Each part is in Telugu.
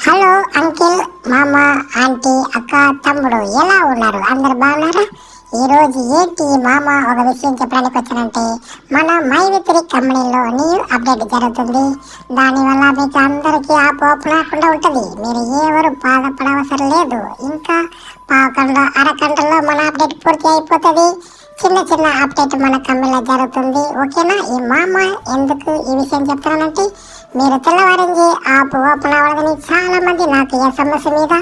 హలో అంకిల్, మామ, ఆంటీ, అక్క, తమ్ముడు ఎలా ఉన్నారు? అందరు బాగున్నారా? ఈరోజు ఏంటి మామ ఒక విషయం చెప్పడానికి వచ్చానంటే, మన మైవిత్రి కంపెనీలో న్యూ అప్డేట్ జరుగుతుంది. దానివల్ల మీకు అందరికీ ఆపు ఓపెన్ రాకుండా ఉంటుంది. మీరు ఎవరు బాధపడవసరం లేదు. ఇంకా పావుగంట అరగంటలో మన అప్డేట్ పూర్తి అయిపోతుంది. చిన్న చిన్న అప్డేట్ మన కంపెనీలో జరుగుతుంది. ఓకేనా? ఈ మామ ఎందుకు ఈ విషయం చెప్తానంటే, మీరు తెల్లవారించి ఆపు ఓపెన్ అవ్వదని చాలా మంది నాకు ఎస్ఎంఎస్ మీద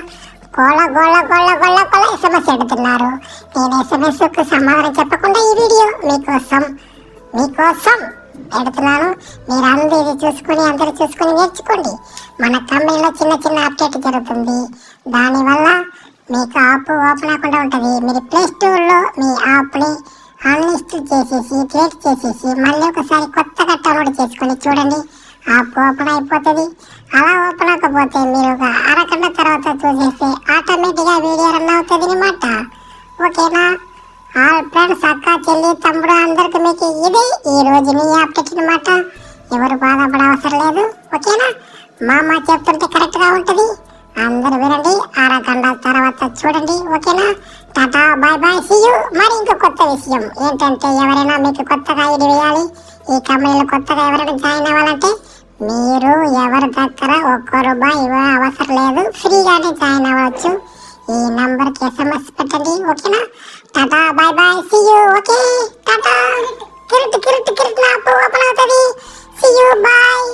గోళ గోళ గోళ గోళ గోళ ఎస్ఎంఎస్ ఎడుతున్నారు. నేను ఎస్ఎంఎస్కు సమాధానం చెప్పకుండా ఈ వీడియో మీకోసం పెడుతున్నాను. మీరు అందరూ చూసుకొని నేర్చుకోండి. మన కంపెనీలో చిన్న చిన్న అప్డేట్ జరుగుతుంది. దానివల్ల మీకు యాప్ ఓపెన్ అవ్వకుండా ఉంటుంది. మీరు ప్లే స్టోర్లో మీ యాప్ని అన్ఇన్స్టాల్ చేసేసి క్రియేట్ చేసేసి మళ్ళీ ఒకసారి కొత్తగా డౌన్లోడ్ చేసుకొని చూడండి. యాప్ ఓపెన్ అయిపోతుంది. అలా ఓపెన్ అవ్వకపోతే మీరు ఒక అరగంట తర్వాత చూసేస్తే ఆటోమేటిక్గా వీడియో రన్ అవుతుంది అన్నమాట. ఓకేనా? ఆల్ ఫ్రెండ్స్, అక్క, చెల్లి, తమ్ముడు అందరికి మీకు ఇది ఈ రోజు నీ అప్డేట్ అన్నమాట. ఎవరు బాధపడ అవసరం లేదు. ఓకేనా? మామ చెప్తుంటే కరెక్ట్గా ఉంటుంది. అందరూ వినండి, అరగంట తర్వాత చూడండి. ఓకేనా? Tata, bye bye, see you. మరి ఇంకో కొత్త విషయం ఏంటంటే, ఎవరైనా మీకు కొత్తగా ఐడి వేయాలి, ఈ కంపెనీలో కొత్తగా ఎవరైనా జాయిన్ అవ్వాలంటే మీరు ఎవరి దగ్గర ₹1 అవసరం లేదు. ఫ్రీగానే జాయిన్ అవ్వచ్చు. ఈ నంబర్కి ఎస్ఎంఎస్ పెట్టండి. ఓకేనా? Tata, bye bye, see you. Okay, tata. కిరిట్ ఓపెన్ అవుతుంది. See you, bye.